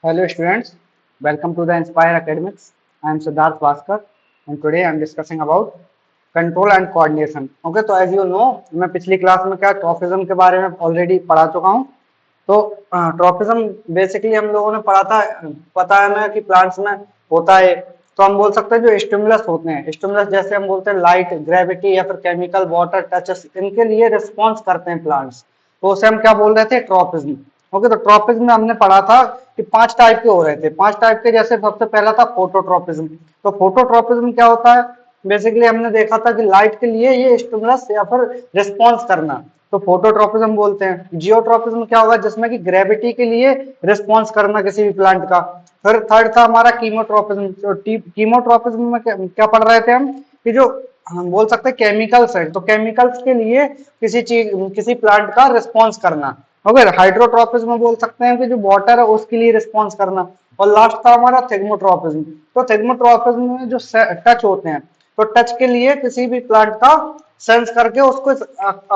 Hello students, welcome to the Inspire Academics. I am Siddharth Bhaskar and today I am discussing about control and coordination. Okay, तो as you know, मैं पिछली class में क्या trophism के बारे में already पढ़ा चुका हूँ। तो ट्रॉफिज्म बेसिकली हम लोगों ने पढ़ा था, पता है ना कि प्लांट्स में होता है। तो हम बोल सकते हैं जो स्टिमुलस होते हैं, स्टिमुलस जैसे हम बोलते हैं लाइट, ग्रेविटी या फिर केमिकल, वाटर, टचेस, इनके लिए रिस्पॉन्स करते हैं प्लांट्स। तो उसे हम क्या बोल रहे थे? ट्रॉपिज्म। ओके, तो ट्रॉपिज्म में हमने पढ़ा था कि 5 टाइप के हो रहे थे। 5 टाइप के जैसे सबसे पहला था फोटोट्रॉपिज्म। तो फोटोट्रॉपिज्म क्या होता है? बेसिकली हमने देखा था कि लाइट के लिए ये स्टिमुलस या फिर रिस्पॉन्स करना, तो फोटोट्रॉपिज्म बोलते हैं। जियोट्रॉपिज्म क्या होगा? जिसमें कि ग्रेविटी के लिए रिस्पॉन्स करना किसी भी प्लांट का। फिर थर्ड था हमारा कीमोट्रॉपिज्म। तो कीमोट्रॉपिज्म में क्या पढ़ रहे थे हम कि जो हम बोल सकते हैं केमिकल्स है, तो केमिकल्स के लिए किसी प्लांट का रिस्पॉन्स करना। ओके, हाइड्रोट्रोपिज्म में बोल सकते हैं कि जो वाटर है उसके लिए रिस्पॉन्स करना। और लास्ट था हमारा थिग्मोट्रोपिज्म। तो थिग्मोट्रोपिज्म में जो टच होते हैं, तो टच के लिए किसी भी प्लांट का सेंस करके उसको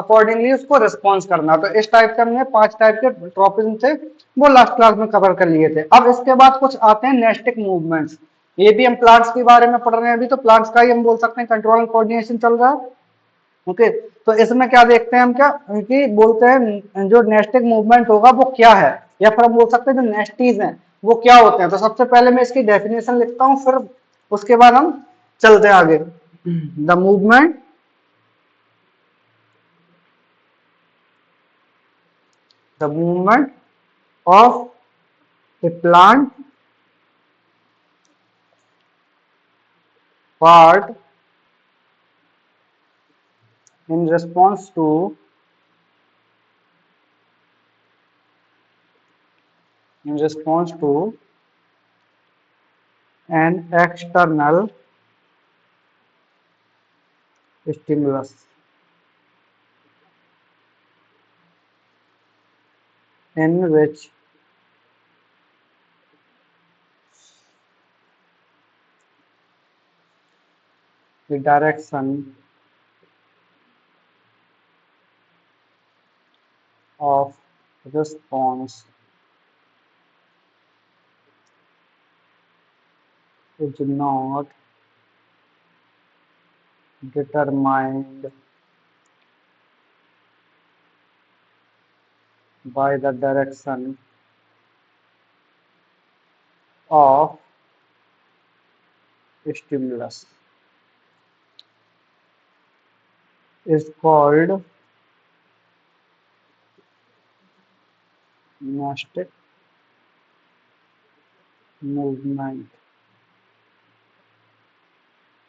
अकॉर्डिंगली उसको रिस्पॉन्स करना। तो इस टाइप के हमने 5 टाइप के ट्रोपिज्म थे, वो लास्ट क्लास में कवर कर लिए थे। अब इसके बाद कुछ आते हैं नेस्टिक मूवमेंट्स। ये भी हम प्लांट्स के बारे में पढ़ रहे हैं अभी, तो प्लांट्स का ही हम बोल सकते हैं कंट्रोल एंड कोऑर्डिनेशन चल रहा है। ओके, तो इसमें क्या देखते हैं हम, क्या कि बोलते हैं जो नेस्टिक मूवमेंट होगा वो क्या है, या फिर हम बोल सकते हैं जो नेस्टीज हैं वो क्या होते हैं। तो सबसे पहले मैं इसकी डेफिनेशन लिखता हूं, फिर उसके बाद हम चलते हैं आगे। The movement of A plant part in response to in response to an external stimulus in which the direction of response is not determined by the direction of stimulus is called nastic movement।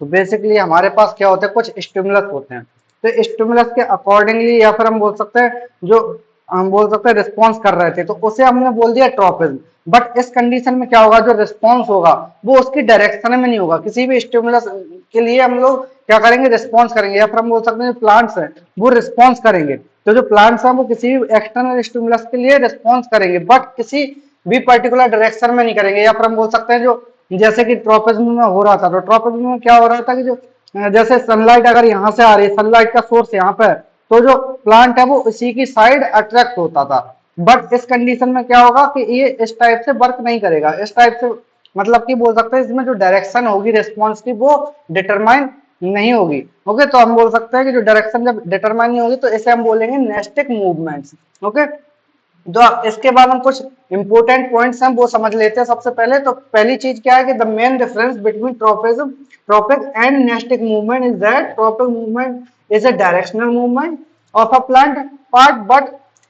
तो basically हमारे पास क्या होता है, कुछ stimulus होते हैं। तो stimulus के अकॉर्डिंगली या फिर हम बोल सकते हैं जो हम बोल सकते हैं रिस्पॉन्स कर रहे थे, तो उसे हमने बोल दिया ट्रोपिज्म। बट इस कंडीशन में क्या होगा, जो रिस्पॉन्स होगा वो उसकी डायरेक्शन में नहीं होगा। किसी भी स्टिमुलस के लिए हम लोग क्या करेंगे, रिस्पॉन्स करेंगे, या फिर हम बोल सकते हैं जो प्लांट्स हैं वो रिस्पॉन्स करेंगे। तो जो प्लांट्स हैं वो किसी भी एक्सटर्नल स्टिमुलस के लिए रिस्पॉन्स करेंगे, बट किसी भी पर्टिकुलर डायरेक्शन में नहीं करेंगे। या फिर हम बोल सकते हैं जो जैसे कि ट्रोपिज्म में हो रहा था, तो ट्रोपिज्म में क्या हो रहा था कि जो जैसे सनलाइट अगर यहाँ से आ रही है, सनलाइट का सोर्स यहाँ पे है, तो जो प्लांट है वो इसी की साइड अट्रैक्ट होता था। बट इस कंडीशन में क्या होगा कि ये इस टाइप से वर्क नहीं करेगा। इस टाइप से मतलब कि बोल सकते हैं इसमें जो डायरेक्शन होगी रिस्पॉन्स की वो डिटरमाइन नहीं होगी। ओके, तो हम बोल सकते हैं कि जो डायरेक्शन जब डिटरमाइन नहीं होगी तो इसे हम बोलेंगे नेस्टिक मूवमेंट्स। ओके, तो इसके बाद हम कुछ इंपोर्टेंट पॉइंट्स हैं वो समझ लेते हैं। सबसे पहले तो पहली चीज क्या है कि the main difference between tropism trophic and nastic movement is that trophic movement is a directional movement of a plant part, but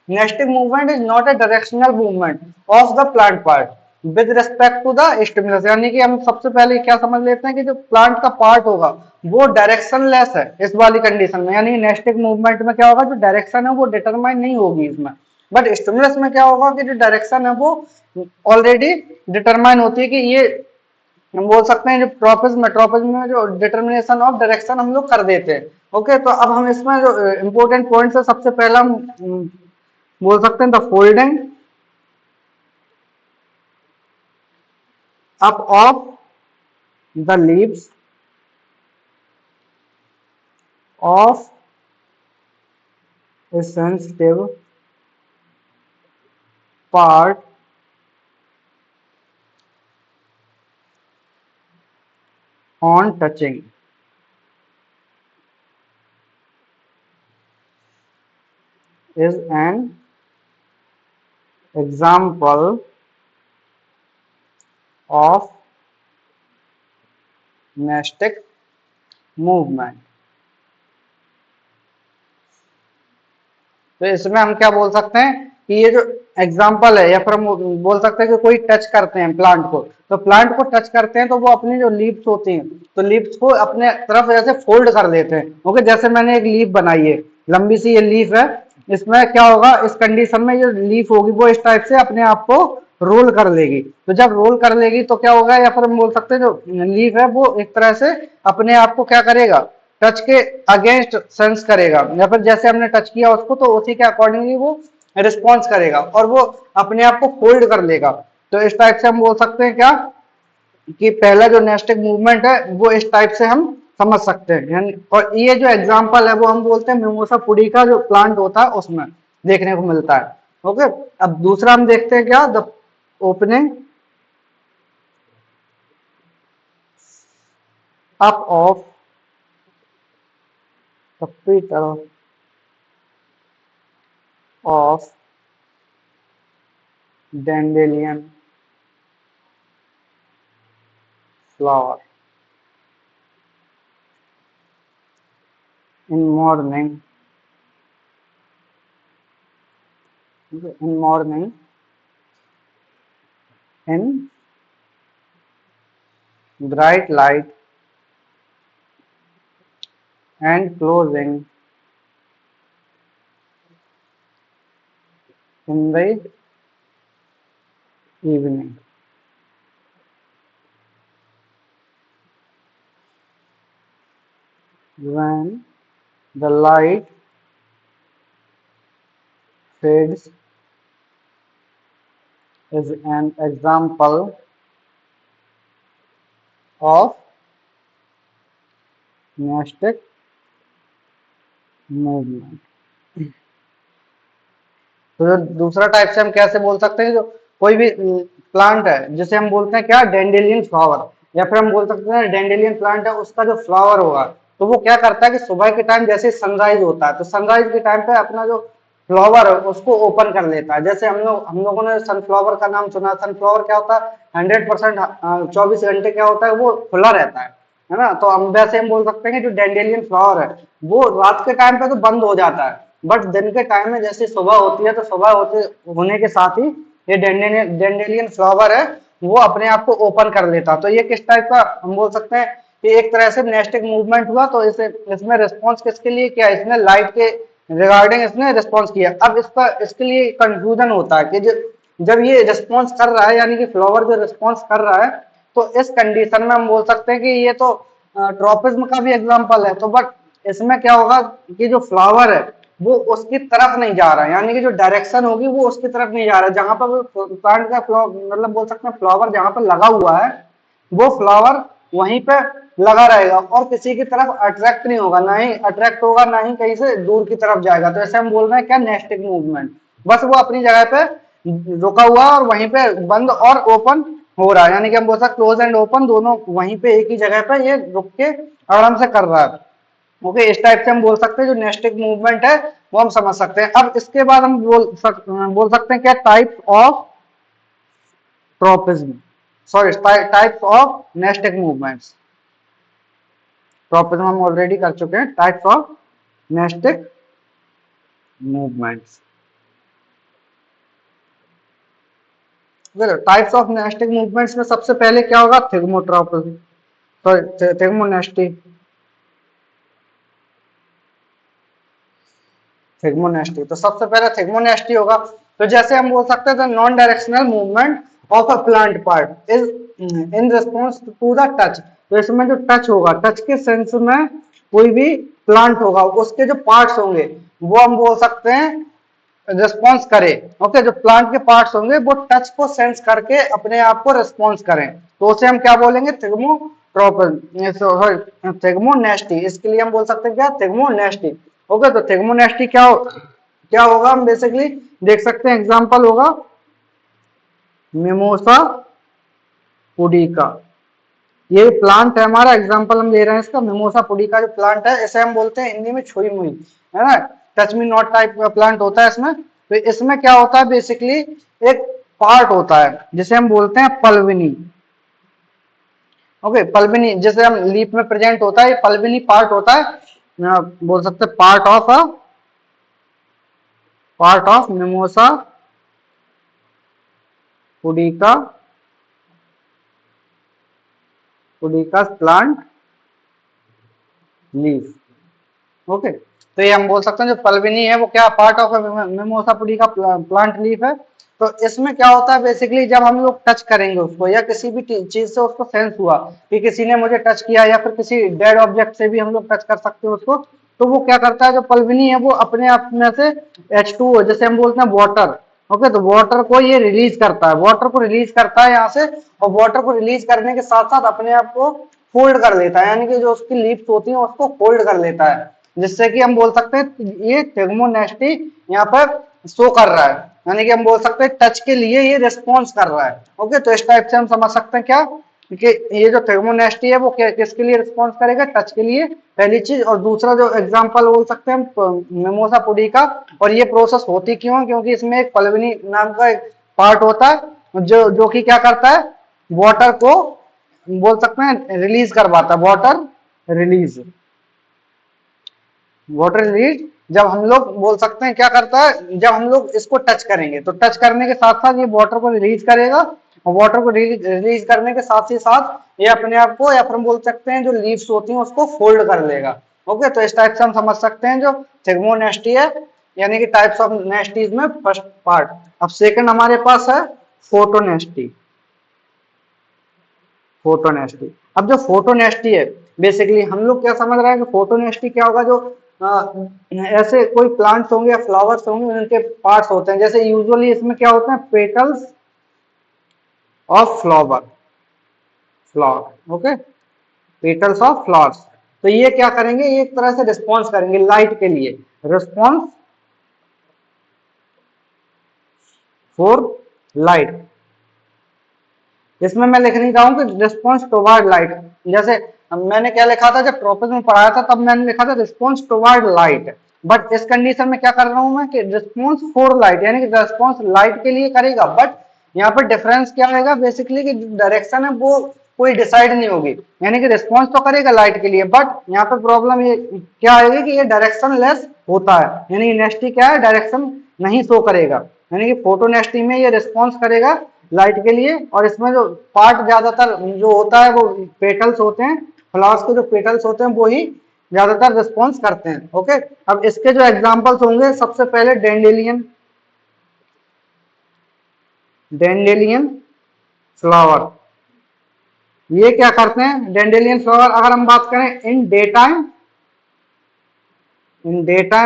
nesting movement is not a directional movement of the plant part with respect to the stimulus। यानी कि हम सबसे पहले क्या समझ लेते हैं कि जो प्लांट का पार्ट होगा वो डायरेक्शनलेस है इस वाली कंडीशन में। यानी नेस्टिक मूवमेंट में क्या होगा, जो डायरेक्शन है वो डिटरमाइन नहीं होगी इसमें। बट स्टिमुलस में क्या होगा कि जो डायरेक्शन है वो ऑलरेडी डिटरमाइन होती है, कि ये हम बोल सकते हैं जो ट्रोपिज्म में जो डिटर्मिनेशन ऑफ डायरेक्शन हम लोग कर देते हैं। ओके, तो अब हम इसमें जो इंपॉर्टेंट पॉइंट्स है, सबसे पहला हम बोल सकते हैं the folding up of the leaves of A sensitive part on touching is an example of gymnastic movement। तो इसमें हम क्या बोल सकते हैं कि ये जो एग्जाम्पल है, या फिर हम बोल सकते हैं कि कोई टच करते हैं प्लांट को, तो प्लांट को टच करते हैं तो वो अपनी जो लीव्स होती हैं तो लीव्स को अपने तरफ ऐसे फोल्ड कर देते हैं। ओके, जैसे मैंने एक लीफ बनाई है, लंबी सी ये लीफ है, इसमें क्या होगा, इस कंडीशन में ये लीफ होगी वो इस टाइप से अपने आप को रोल कर लेगी। तो जब रोल कर लेगी तो क्या होगा, या फिर हम बोल सकते हैं जो लीफ है वो एक तरह से अपने आप को क्या करेगा, टच के अगेंस्ट सेंस करेगा, या फिर जैसे हमने टच किया उसको तो उसी के अकॉर्डिंगली वो रिस्पॉन्स करेगा और वो अपने आप को फोल्ड कर लेगा। तो इस टाइप से हम बोल सकते हैं क्या, कि पहला जो नेस्टिक मूवमेंट है वो इस टाइप से हम समझ सकते हैं। और ये जो एग्जांपल है वो हम बोलते हैं मिमोसा पुडी का जो प्लांट होता है उसमें देखने को मिलता है। ओके, अब दूसरा हम देखते हैं क्या, the opening up of the petal of dandelion flower in morning, in bright light and closing in the evening। When the light fades is an example of gymnastic movement। तो दूसरा टाइप से हम कैसे बोल सकते हैं, जो कोई भी प्लांट है जिसे हम बोलते हैं क्या, डेंडेलियन फ्लावर, या फिर हम बोल सकते हैं डेंडेलियन प्लांट है उसका जो फ्लावर होगा तो वो क्या करता है कि सुबह के टाइम जैसे सनराइज होता है तो सनराइज के टाइम पे अपना जो फ्लावर है उसको ओपन कर लेता है। जैसे हम लोगों ने सनफ्लावर का नाम सुना, सनफ्लावर क्या होता है, 100% 24 घंटे क्या होता है वो खुला रहता है ना। तो हम वैसे हम बोल सकते हैं कि जो डेंडेलियन फ्लावर है वो रात के टाइम पे तो बंद हो जाता है, बट दिन के टाइम में जैसे सुबह होती है तो सुबह होते होने के साथ ही ये डेंडेलियन फ्लावर है वो अपने आप को ओपन कर लेता। तो ये किस टाइप का हम बोल सकते हैं कि एक तरह से नेस्टिक मूवमेंट हुआ। तो इसे इसमें रिस्पॉन्स किसके लिए किया, इसने लाइट के रिगार्डिंग इसने रिस्पॉन्स किया। अब इसका इसके लिए कंफ्यूजन होता है कि जब ये रिस्पॉन्स कर रहा है यानी कि फ्लावर जो रिस्पॉन्स कर रहा है तो इस कंडीशन में हम बोल सकते हैं कि ये तो ट्रॉपिज्म का भी एग्जाम्पल है। तो बट इसमें क्या होगा कि जो फ्लावर है वो उसकी तरफ नहीं जा रहा है, यानी कि जो डायरेक्शन होगी वो उसकी तरफ नहीं जा रहा है। जहां पर प्लांट का मतलब बोल सकते हैं फ्लावर जहां पर लगा हुआ है वो फ्लावर वहीं पे लगा रहेगा और किसी की तरफ अट्रैक्ट नहीं होगा, ना ही अट्रैक्ट होगा ना ही कहीं से दूर की तरफ जाएगा। तो ऐसे हम बोल रहे हैं क्या, नेस्टिक मूवमेंट, बस वो अपनी जगह पे रुका हुआ और वहीं पे बंद और ओपन हो रहा है, यानी कि हम बोल सकते क्लोज एंड ओपन दोनों वहीं पे एक ही जगह पे ये रुक के आराम से कर रहा है। ओके, इस टाइप से हम बोल सकते हैं जो नेस्टिक मूवमेंट है वो हम समझ सकते हैं। अब इसके बाद हम बोल सकते हैं क्या, type of tropism, sorry types of nastic movements. Tropism हम ऑलरेडी कर चुके हैं, types of nastic movements. Types of nastic movements में सबसे पहले क्या होगा, थिग्मोट्रॉपिज्म, सॉरी थिग्मोनेस्टी, थिग्मोनेस्टी। तो सबसे पहले थिग्मोनेस्टी होगा। तो जैसे हम बोल सकते हैं non directional movement of a plant part is in response to the touch. तो इसमें जो टच होगा, टच के सेंस में कोई भी प्लांट होगा उसके जो पार्ट्स होंगे वो हम बोल सकते हैं रिस्पॉन्स करे। ओके, जो प्लांट के पार्ट्स होंगे वो टच को सेंस करके अपने आप को रिस्पॉन्स करें तो उसे हम क्या बोलेंगे, थिग्मोट्रॉपिज्म, थिग्मोनेस्टी। इसके लिए हम बोल सकते हैं क्या, थिग्मोनेस्टी। ओके, तो थिग्मोनेस्टी क्या होगा, हम बेसिकली देख सकते हैं एग्जांपल होगा मिमोसा पुडिका, ये प्लांट है हमारा, एग्जांपल हम ले रहे हैं इसका, मिमोसा पुडिका जो प्लांट है इसे हम बोलते हैं हिंदी में छुई मुई, है ना, टच मी नॉट टाइप का प्लांट होता है इसमें। तो इसमें क्या होता है बेसिकली, एक पार्ट होता है जिसे हम बोलते हैं पल्विनी। ओके, पल्विनी जैसे हम लीफ में प्रेजेंट होता है, ये पल्विनी पार्ट होता है, बोल सकते हैं part of mimosa pudica, pudica plant leaf. Okay, तो ये हम बोल सकते हैं जो पल्विनी है वो क्या part of mimosa pudica plant leaf है। तो इसमें क्या होता है बेसिकली, जब हम लोग टच करेंगे उसको या किसी भी चीज से उसको सेंस हुआ कि किसी ने मुझे टच किया, या फिर किसी डेड ऑब्जेक्ट से भी हम लोग टच कर सकते हैं उसको, तो वो क्या करता है जो पल्विनी है वो अपने आप में से H2O जैसे हम बोलते हैं वाटर, ओके, तो वाटर को ये रिलीज करता है, वाटर को रिलीज करता है यहाँ से, और वाटर को रिलीज करने के साथ साथ अपने आप को फोल्ड कर लेता है, यानी कि जो उसकी लीव्स होती हैं उसको फोल्ड कर लेता है, जिससे कि हम बोल सकते हैं ये थिग्मोनेस्टी यहाँ पर शो कर रहा है, यानी कि हम बोल सकते हैं टच के लिए ये रिस्पॉन्स कर रहा है। ओके, तो इस टाइप से हम समझ सकते हैं क्या कि ये जो थिग्मोनेस्टी है वो किसके लिए रिस्पॉन्स करेगा, टच के लिए, पहली चीज। और दूसरा जो एग्जांपल बोल सकते हैं हम मिमोसा पुडिका, और ये प्रोसेस होती क्यों है, क्योंकि इसमें एक पल्विनी नाम का एक पार्ट होता है जो कि क्या करता है, वाटर को बोल सकते हैं रिलीज करवाता है, वाटर रिलीज जब हम लोग बोल सकते हैं क्या करता है, जब हम लोग इसको टच करेंगे तो टच करने के साथ साथ ये वाटर को रिलीज करेगा, और वाटर को रिलीज करने के साथ ही साथ ये अपने आप को, या फिर हम बोल सकते हैं जो लीव्स होती हैं उसको फोल्ड कर लेगा। ओके, तो इस टाइप से हम समझ सकते हैं जो थिग्मोनेस्टी है, यानी कि टाइप्स ऑफ नेस्टीज में फर्स्ट पार्ट। अब सेकंड हमारे पास है फोटोनेस्टी। फोटोनेस्टी, अब जो फोटोनेस्टी है बेसिकली हम लोग क्या समझ रहे हैं कि फोटोनेस्टी क्या होगा, जो ऐसे कोई प्लांट्स होंगे या फ्लावर्स होंगे उनके पार्ट्स होते हैं, जैसे यूजुअली इसमें क्या होते हैं petals of flower, okay, petals of flowers. तो ये क्या करेंगे, ये एक तरह से रिस्पॉन्स करेंगे लाइट के लिए, रिस्पॉन्स फॉर लाइट। इसमें मैं लिख नहीं रहा हूं कि रिस्पॉन्स टुवर्ड लाइट, जैसे मैंने क्या लिखा था जब टॉपिक में पढ़ाया था तब मैंने लिखा था रिस्पॉन्स टुवर्ड लाइट, बट इस कंडीशन में क्या कर रहा हूं मैं कि रिस्पॉन्स फॉर लाइट, यानी कि रिस्पॉन्स लाइट के लिए करेगा, बट यहाँ पर डिफरेंस क्या आएगा बेसिकली कि डायरेक्शन है वो कोई डिसाइड नहीं होगी, यानी कि रिस्पॉन्स तो करेगा लाइट के लिए, बट यहाँ पर प्रॉब्लम ये क्या आएगी कि ये डायरेक्शन लेस होता है, यानी नेस्टी क्या है डायरेक्शन नहीं शो करेगा, यानी कि फोटोनेस्टी में ये रिस्पॉन्स करेगा लाइट के लिए। और इसमें जो पार्ट ज्यादातर जो होता है वो पेटल्स होते हैं, फ्लावर्स के जो पेटल्स होते हैं वो ही ज्यादातर रिस्पॉन्स करते हैं। ओके, अब इसके जो एग्जांपल्स होंगे सबसे पहले डेंडेलियन, डेंडेलियन फ्लावर, ये क्या करते हैं डेंडेलियन फ्लावर, अगर हम बात करें इन डे टाइम,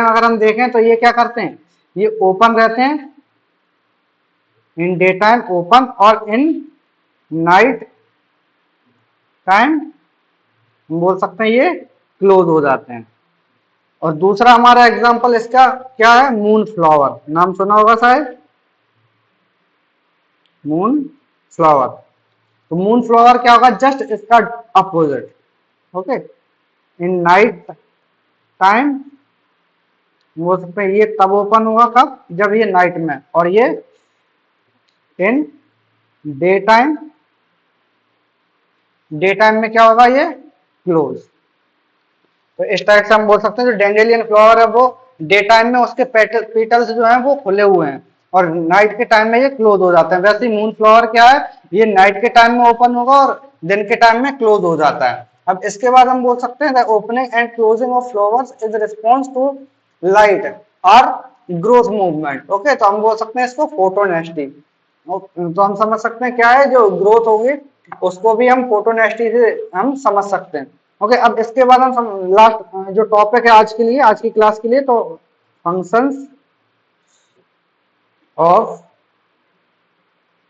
अगर हम देखें तो ये क्या करते हैं, ये ओपन रहते हैं इन डे टाइम ओपन, और इन नाइट टाइम बोल सकते हैं ये क्लोज हो जाते हैं। और दूसरा हमारा एग्जांपल इसका क्या है, मून फ्लावर, नाम सुना होगा शायद, मून फ्लावर। तो मून फ्लावर क्या होगा, जस्ट इसका opposite. Okay, in night time बोल सकते हैं ये तब ओपन होगा कब, जब ये नाइट में, और ये in day time, day time में क्या होगा ये क्लोज। तो इस टाइप से हम बोल सकते हैं जो डेंडेलियन फ्लावर है वो डे टाइम में उसके पेटल्स जो हैं वो खुले हुए हैं, और नाइट के टाइम में ये क्लोज हो जाते हैं। वैसे ही मून फ्लावर क्या है, ये नाइट के टाइम में ओपन होगा और दिन के टाइम में क्लोज हो जाता है। अब इसके बाद हम बोल सकते हैं opening and closing of flowers is response to light और ग्रोथ मूवमेंट। ओके, तो हम बोल सकते हैं इसको फोटोनेस्टी। तो हम समझ सकते हैं क्या है, जो ग्रोथ होगी उसको भी हम फोटोनेस्टी से हम समझ सकते हैं। ओके, अब इसके बाद हम लास्ट जो टॉपिक है आज के लिए, आज की क्लास के लिए, तो फंक्शंस ऑफ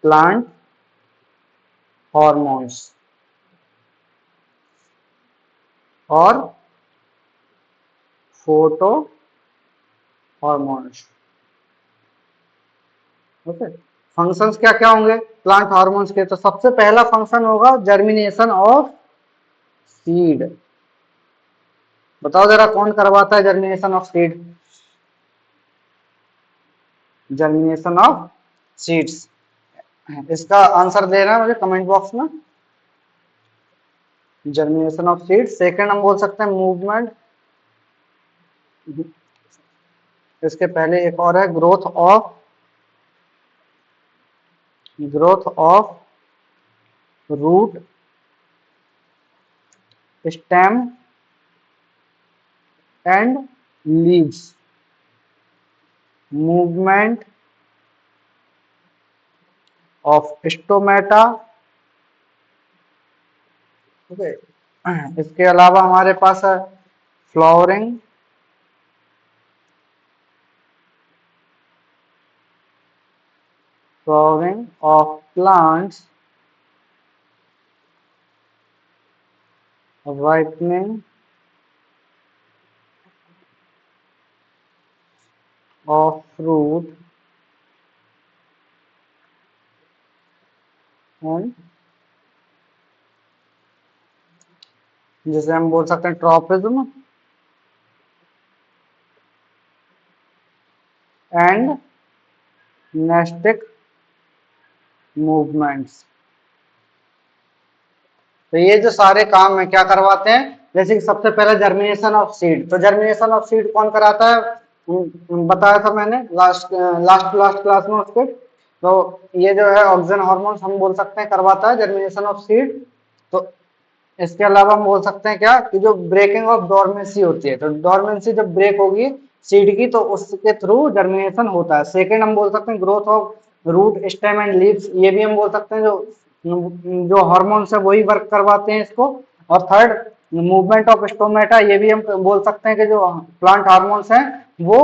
प्लांट हॉर्मोन्स और फोटो हॉर्मोन्स। ओके, फंक्शंस क्या क्या होंगे प्लांट हार्मोन्स के, तो सबसे पहला फंक्शन होगा जर्मिनेशन ऑफ सीड, बताओ जरा कौन करवाता है germination of seed? Germination of seeds, इसका आंसर दे रहा है मुझे कमेंट बॉक्स में। Germination of seed. सेकंड हम बोल सकते हैं मूवमेंट, इसके पहले एक और है growth of root stem and leaves, movement of stomata. Okay, इसके अलावा हमारे पास है flowering of plants, ripening of fruit and जिसे हम बोल सकते हैं ट्रॉपिज्म एंड नेस्टिक मूवमेंट्स। तो ये जो सारे काम है क्या करवाते हैं, जैसे कि सबसे पहले जर्मिनेशन ऑफ सीड। तो जर्मिनेशन ऑफ सीड कौन कराता है, बताया था मैंने लास्ट क्लास में उसके। तो ये जो है ऑक्सीजन हार्मोन हम बोल सकते हैं करवाता है जर्मिनेशन ऑफ सीड। तो इसके अलावा हम बोल सकते हैं क्या कि जो ब्रेकिंग ऑफ डोरमेंसी होती है, तो डोरमेंसी जब ब्रेक होगी सीड की तो उसके थ्रू जर्मिनेशन होता है। सेकंड हम बोल सकते हैं growth of root stem and leaves, ये भी हम बोल सकते हैं जो हार्मोन्स है वही वर्क करवाते हैं इसको। और थर्ड मूवमेंट ऑफ स्टोमेटा, ये भी हम बोल सकते हैं कि जो प्लांट हार्मोन्स हैं वो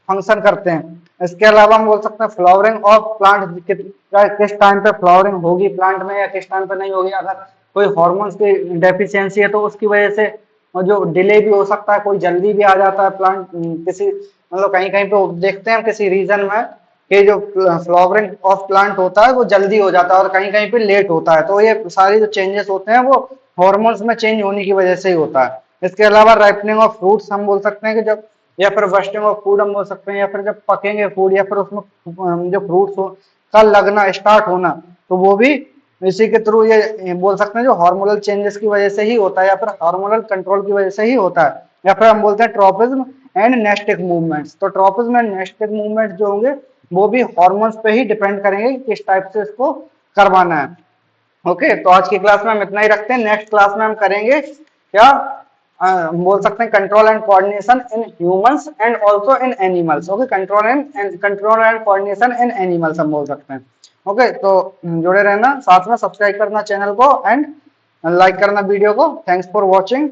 फंक्शन करते हैं। इसके अलावा हम बोल सकते हैं फ्लावरिंग ऑफ प्लांट, किस टाइम पे फ्लावरिंग होगी प्लांट में या किस टाइम पे नहीं होगी। अगर कोई हार्मोन्स की डेफिशिएंसी है तो उसकी वजह से और जो डिले भी हो सकता है, कोई जल्दी भी आ जाता है प्लांट किसी मतलब कहीं कहीं पे देखते हैं किसी रीजन में कि जो फ्लावरिंग ऑफ प्लांट होता है वो जल्दी हो जाता है और कहीं कहीं पे लेट होता है। तो ये सारी जो चेंजेस होते हैं वो हार्मोन्स में चेंज होने की वजह से ही होता है। इसके अलावा राइपनिंग ऑफ फ्रूट्स हम बोल सकते हैं कि जब, या फिर बस्टिंग ऑफ फूड हम बोल सकते हैं, या फिर जब पकेंगे फूड या फिर उसमें जो फ्रूट्स का लगना स्टार्ट होना, तो वो भी इसी के थ्रू ये बोल सकते हैं जो हार्मोनल चेंजेस की वजह से ही होता है या फिर हार्मोनल कंट्रोल की वजह से ही होता है। या फिर हम बोलते हैं ट्रोपिज्म एंड नेस्टिक मूवमेंट्स। तो ट्रोपिज्म एंड नेस्टिक मूवमेंट जो होंगे वो भी हार्मोन्स पे ही डिपेंड करेंगे किस टाइप से इसको करवाना है। ओके, तो आज की क्लास में हम इतना ही रखते हैं। नेक्स्ट क्लास में हम करेंगे क्या, हम बोल सकते हैं control and coordination in humans and also in animals. Okay, control and coordination in animals हम बोल सकते हैं। ओके, तो जुड़े रहना, साथ में सब्सक्राइब करना चैनल को एंड लाइक करना वीडियो को। Thanks for watching.